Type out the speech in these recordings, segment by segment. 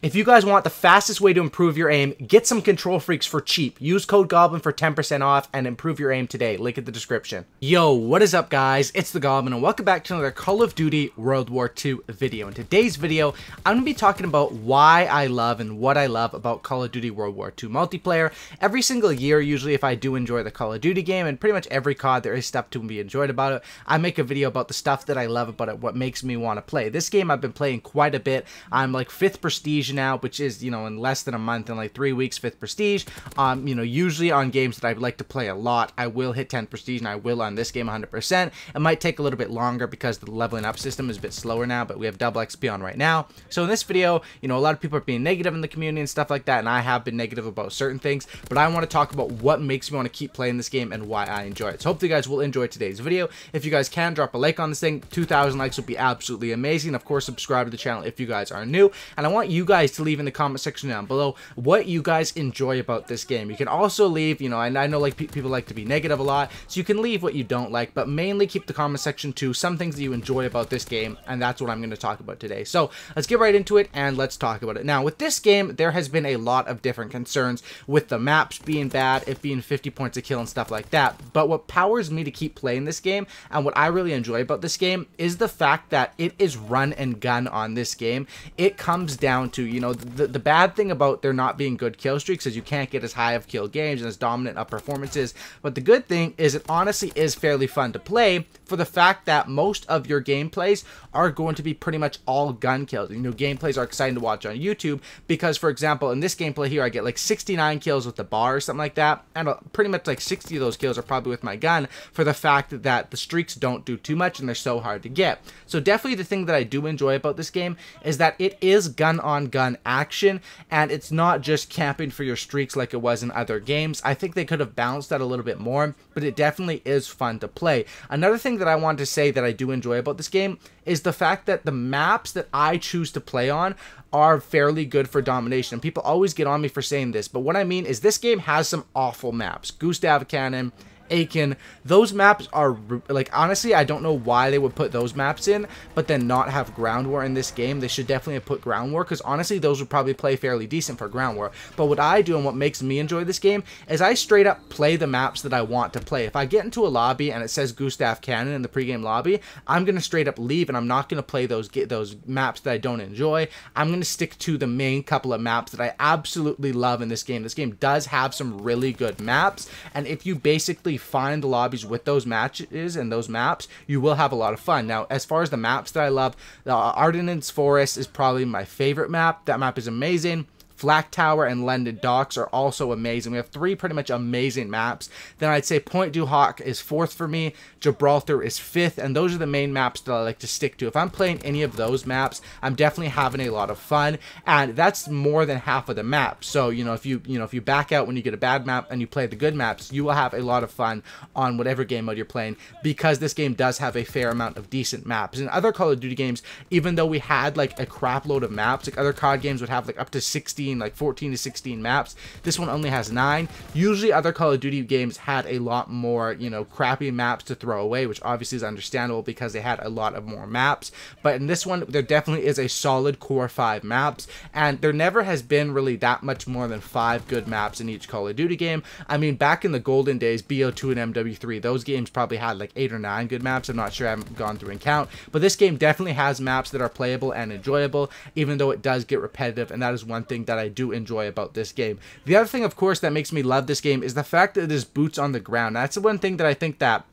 If you guys want the fastest way to improve your aim, get some Control Freaks for cheap. Use code Goblin for 10% off and improve your aim today. Link in the description. Yo, what is up guys? It's the Goblin and welcome back to another Call of Duty World War II video. In today's video, I'm going to be talking about why I love and what I love about Call of Duty World War II multiplayer. Every single year, usually if I do enjoy the Call of Duty game, and pretty much every COD there is stuff to be enjoyed about it, I make a video about the stuff that I love about it, what makes me want to play. This game I've been playing quite a bit. I'm like 5th Prestige now, which is, you know, in less than a month, in like 3 weeks, 5th Prestige. You know, usually on games that I would like to play a lot, I will hit 10th Prestige, and I will on this game 100%. It might take a little bit longer because the leveling up system is a bit slower now, but we have double XP on right now. So in this video, you know, a lot of people are being negative in the community and stuff like that, and I have been negative about certain things, but I want to talk about what makes me want to keep playing this game and why I enjoy it. So hopefully you guys will enjoy today's video. If you guys can, drop a like on this thing. 2,000 likes would be absolutely amazing. Of course, subscribe to the channel if you guys are new, and I want you guys to leave in the comment section down below what you guys enjoy about this game. You can also leave, you know, and I know like people like to be negative a lot, so you can leave what you don't like, but mainly keep the comment section to some things that you enjoy about this game, and that's what I'm going to talk about today. So let's get right into it and let's talk about it. Now with this game, there has been a lot of different concerns with the maps being bad, it being 50 points a kill and stuff like that, but what powers me to keep playing this game and what I really enjoy about this game is the fact that it is run and gun on this game. It comes down to, you know, the bad thing about there not being good kill streaks is you can't get as high of kill games and as dominant of performances, but the good thing is it honestly is fairly fun to play for the fact that most of your gameplays are going to be pretty much all gun kills. You know, gameplays are exciting to watch on YouTube because, for example, in this gameplay here, I get like 69 kills with the bar or something like that, and pretty much like 60 of those kills are probably with my gun for the fact that the streaks don't do too much and they're so hard to get. So definitely the thing that I do enjoy about this game is that it is gun on gun action, and it's not just camping for your streaks like it was in other games. I think they could have balanced that a little bit more, but it definitely is fun to play. Another thing that I want to say that I do enjoy about this game is the fact that the maps that I choose to play on are fairly good for domination. People always get on me for saying this, but what I mean is this game has some awful maps. Gustav Cannon, Aachen, those maps are, like, honestly, I don't know why they would put those maps in, but then not have ground war in this game. They should definitely have put ground war, because honestly, those would probably play fairly decent for ground war. But what I do and what makes me enjoy this game is I straight up play the maps that I want to play. If I get into a lobby and it says Gustav Cannon in the pregame lobby, I'm going to straight up leave, and I'm not going to play those maps that I don't enjoy. I'm going to stick to the main couple of maps that I absolutely love in this game. This game does have some really good maps, and if you basically find the lobbies with those matches and those maps, you will have a lot of fun. Now, as far as the maps that I love, the Ardennes Forest is probably my favorite map. That map is amazing. Flak Tower and London Docks are also amazing. We have 3 pretty much amazing maps. Then I'd say Point du Hoc is 4th for me. Gibraltar is 5th, and those are the main maps that I like to stick to. If I'm playing any of those maps, I'm definitely having a lot of fun, and that's more than half of the map. So, you know, if you back out when you get a bad map and you play the good maps, you will have a lot of fun on whatever game mode you're playing, because this game does have a fair amount of decent maps. In other Call of Duty games, even though we had like a crap load of maps, like other COD games would have like up to 16, like 14 to 16 maps. This one only has 9. Usually other Call of Duty games had a lot more, you know, crappy maps to throw away, which obviously is understandable because they had a lot of more maps. But in this one, there definitely is a solid core 5 maps, and there never has been really that much more than 5 good maps in each Call of Duty game. I mean, back in the golden days, BO2 and MW3, those games probably had like 8 or 9 good maps. I'm not sure, I haven't gone through and count, but this game definitely has maps that are playable and enjoyable, even though it does get repetitive, and that is one thing that I do enjoy about this game. The other thing, of course, that makes me love this game is the fact that it is boots on the ground. That's the one thing that I think that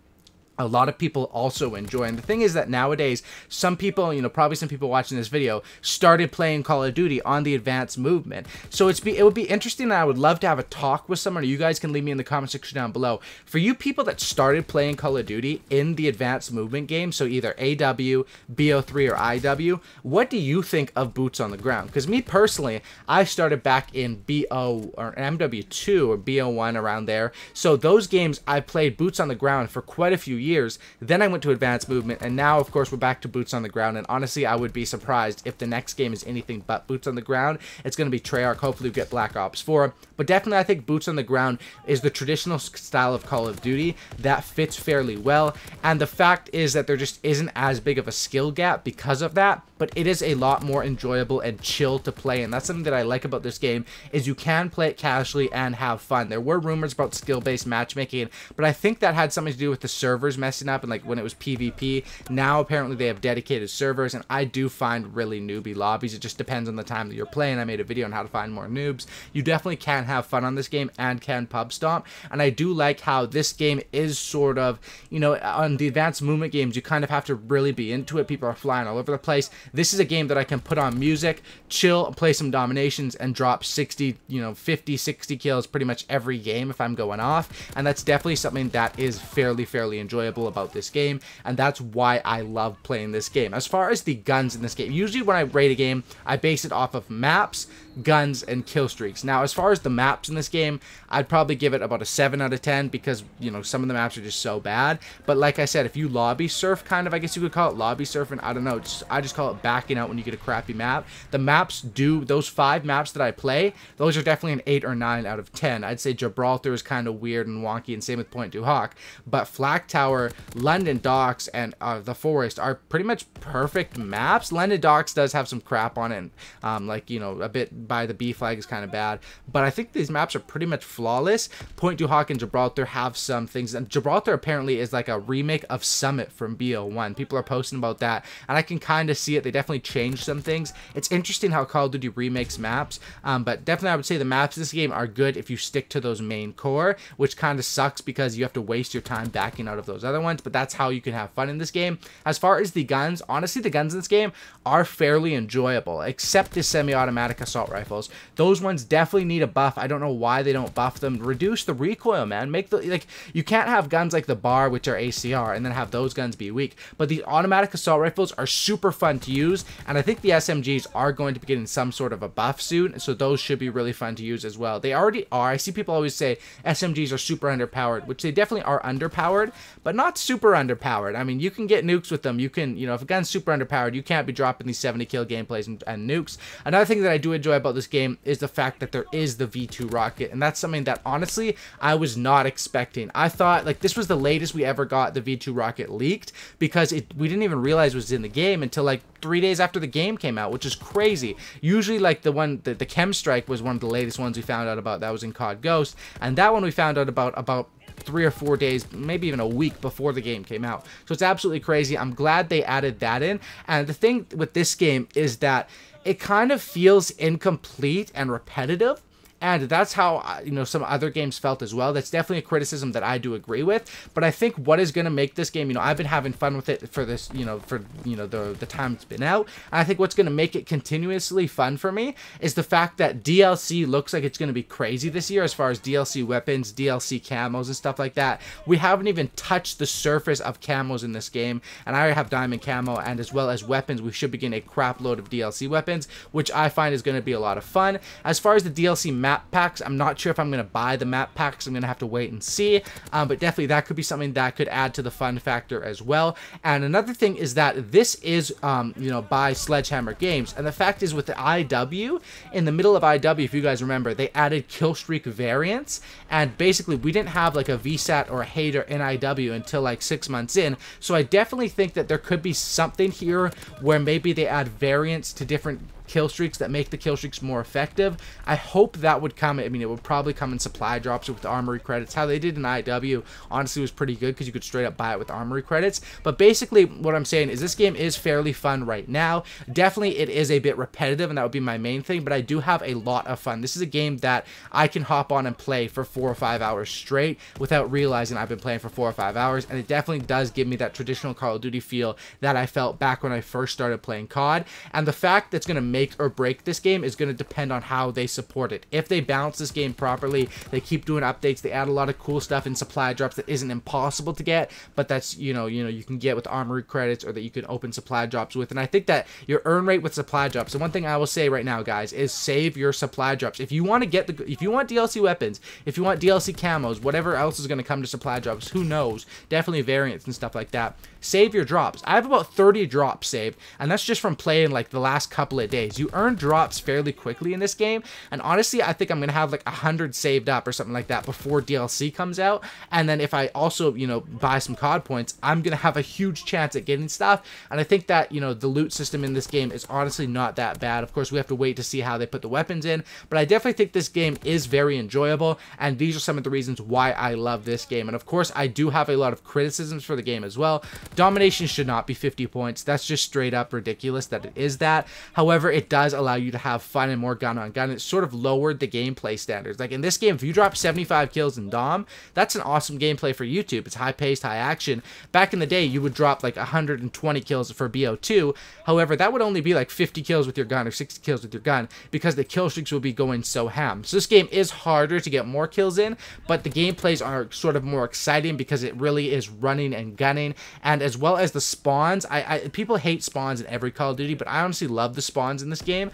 a lot of people also enjoy. And the thing is that nowadays, some people, you know, probably some people watching this video started playing Call of Duty on the advanced movement. So it would be interesting, and I would love to have a talk with someone, or you guys can leave me in the comment section down below. For you people that started playing Call of Duty in the advanced movement game, so either AW, BO3, or IW, what do you think of boots on the ground? Because me personally, I started back in BO or MW2 or BO1 around there. So those games I played boots on the ground for quite a few years. years. Then I went to Advanced Movement, and now, of course, we're back to Boots on the Ground. And honestly, I would be surprised if the next game is anything but Boots on the Ground. It's going to be Treyarch. Hopefully we get Black Ops 4. But definitely, I think Boots on the Ground is the traditional style of Call of Duty that fits fairly well. And the fact is that there just isn't as big of a skill gap because of that. But it is a lot more enjoyable and chill to play, and that's something that I like about this game, is you can play it casually and have fun. There were rumors about skill-based matchmaking, but I think that had something to do with the servers messing up, and like when it was PvP. Now apparently they have dedicated servers, and I do find really newbie lobbies. It just depends on the time that you're playing. I made a video on how to find more noobs. You definitely can have fun on this game and can pub stomp, and I do like how this game is sort of, you know, on the Advanced Movement games, you kind of have to really be into it. People are flying all over the place. This is a game that I can put on music, chill, play some dominations, and drop 60, you know, 50, 60 kills pretty much every game if I'm going off. And that's definitely something that is fairly enjoyable about this game. And that's why I love playing this game. As far as the guns in this game, usually when I rate a game, I base it off of maps, guns, and kill streaks. Now, as far as the maps in this game, I'd probably give it about a 7 out of 10 because, you know, some of the maps are just so bad. But like I said, if you lobby surf, kind of, I guess you could call it lobby surfing. I don't know. I just call it backing out when you get a crappy map. The maps do, those 5 maps that I play, those are definitely an 8 or 9 out of 10. I'd say Gibraltar is kind of weird and wonky, and same with Point du Hoc. But Flak Tower, London Docks, and the Forest are pretty much perfect maps. London Docks does have some crap on it, like, you know, a bit by the B flag is kind of bad. But I think these maps are pretty much flawless. Point du Hoc and Gibraltar have some things, and Gibraltar apparently is like a remake of Summit from BO1. People are posting about that, and I can kind of see it. They definitely changed some things. It's interesting how Call of Duty remakes maps, but definitely I would say the maps in this game are good if you stick to those main core, which kind of sucks because you have to waste your time backing out of those other ones, but that's how you can have fun in this game. As far as the guns, honestly, the guns in this game are fairly enjoyable, except the semi-automatic assault rifles. Those ones definitely need a buff. I don't know why they don't buff them. Reduce the recoil, man. Make the, like, you can't have guns like the BAR, which are ACR, and then have those guns be weak. But the automatic assault rifles are super fun to use, and I think the SMGs are going to be getting some sort of a buff soon, so those should be really fun to use as well. They already are. I see people always say SMGs are super underpowered, which they definitely are underpowered, but not super underpowered. I mean, you can get nukes with them. You can, you know, if a gun's super underpowered, you can't be dropping these 70 kill gameplays and nukes. Another thing that I do enjoy about this game is the fact that there is the V2 rocket, and that's something that honestly I was not expecting. I thought like this was the latest we ever got the V2 rocket leaked, because we didn't even realize it was in the game until like 3 days after the game came out, which is crazy. Usually like the Chem Strike was one of the latest ones we found out about. That was in COD Ghost, and that one we found out about 3 or 4 days, maybe even a week before the game came out. So it's absolutely crazy. I'm glad they added that in. And the thing with this game is that it kind of feels incomplete and repetitive. And that's how, you know, some other games felt as well. That's definitely a criticism that I do agree with. But I think what is going to make this game, you know, I've been having fun with it for this, you know, for, you know, the time it's been out. And I think what's going to make it continuously fun for me is the fact that DLC looks like it's going to be crazy this year as far as DLC weapons, DLC camos, and stuff like that. We haven't even touched the surface of camos in this game. And I have diamond camo, and as well as weapons, we should be getting a crap load of DLC weapons, which I find is going to be a lot of fun. As far as the DLC map packs, I'm not sure if I'm going to buy the map packs. I'm going to have to wait and see, but definitely that could be something that could add to the fun factor as well. And another thing is that this is you know, by Sledgehammer Games, and the fact is with the IW, in the middle of IW, if you guys remember, they added kill streak variants, and basically we didn't have like a VSAT or a hater in IW until like 6 months in. So I definitely think that there could be something here where maybe they add variants to different kill streaks that make the kill streaks more effective. I hope that would come. I mean, it would probably come in supply drops with armory credits. How they did in IW honestly was pretty good because you could straight up buy it with armory credits. But basically what I'm saying is this game is fairly fun right now. Definitely it is a bit repetitive, and that would be my main thing, but I do have a lot of fun. This is a game that I can hop on and play for 4 or 5 hours straight without realizing I've been playing for 4 or 5 hours, and it definitely does give me that traditional Call of Duty feel that I felt back when I first started playing COD. And the fact that's going to make make or break this game is going to depend on how they support it. If they balance this game properly, they keep doing updates, they add a lot of cool stuff in supply drops that isn't impossible to get, but that's, you know, you can get with armory credits, or that you can open supply drops with. And I think that your earn rate with supply drops, and one thing I will say right now, guys, is save your supply drops. If you want to get if you want DLC weapons, if you want DLC camos, whatever else is going to come to supply drops, who knows, definitely variants and stuff like that, save your drops. I have about 30 drops saved, and that's just from playing like the last couple of days. You earn drops fairly quickly in this game, and honestly, I think I'm gonna have like 100 saved up or something like that before DLC comes out. And then if I also, you know, buy some COD points, I'm gonna have a huge chance at getting stuff. And I think that, you know, the loot system in this game is honestly not that bad. Of course, we have to wait to see how they put the weapons in, but I definitely think this game is very enjoyable, and these are some of the reasons why I love this game. And of course, I do have a lot of criticisms for the game as well. Domination should not be 50 points. That's just straight up ridiculous that it is that. However, it does allow you to have fun and more gun on gun. It's sort of lowered the gameplay standards. Like in this game, if you drop 75 kills in Dom, that's an awesome gameplay for YouTube. It's high paced, high action. Back in the day, you would drop like 120 kills for BO2. However, that would only be like 50 kills with your gun or 60 kills with your gun, because the kill streaks will be going so ham. So this game is harder to get more kills in, but the gameplays are sort of more exciting because it really is running and gunning. And as well as the spawns, people hate spawns in every Call of Duty, but I honestly love the spawns in this game.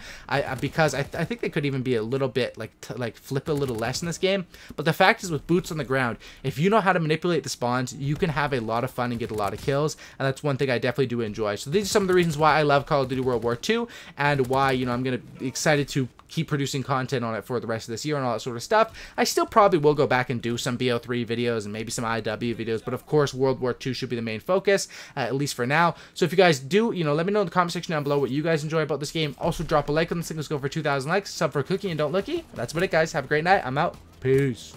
Because I think they could even be a little bit like flip a little less in this game. But the fact is, with boots on the ground, if you know how to manipulate the spawns, you can have a lot of fun and get a lot of kills, and that's one thing I definitely do enjoy. So these are some of the reasons why I love Call of Duty World War II, and why, you know, I'm gonna be excited to keep producing content on it for the rest of this year and all that sort of stuff. I still probably will go back and do some BO3 videos and maybe some IW videos, but of course World War II should be the main focus, at least for now. So if you guys do, you know, let me know in the comment section down below what you guys enjoy about this game. Also drop a like on this thing. Let's go for 2,000 likes. Sub for Cookie and don't looky. That's about it, guys. Have a great night. I'm out. Peace.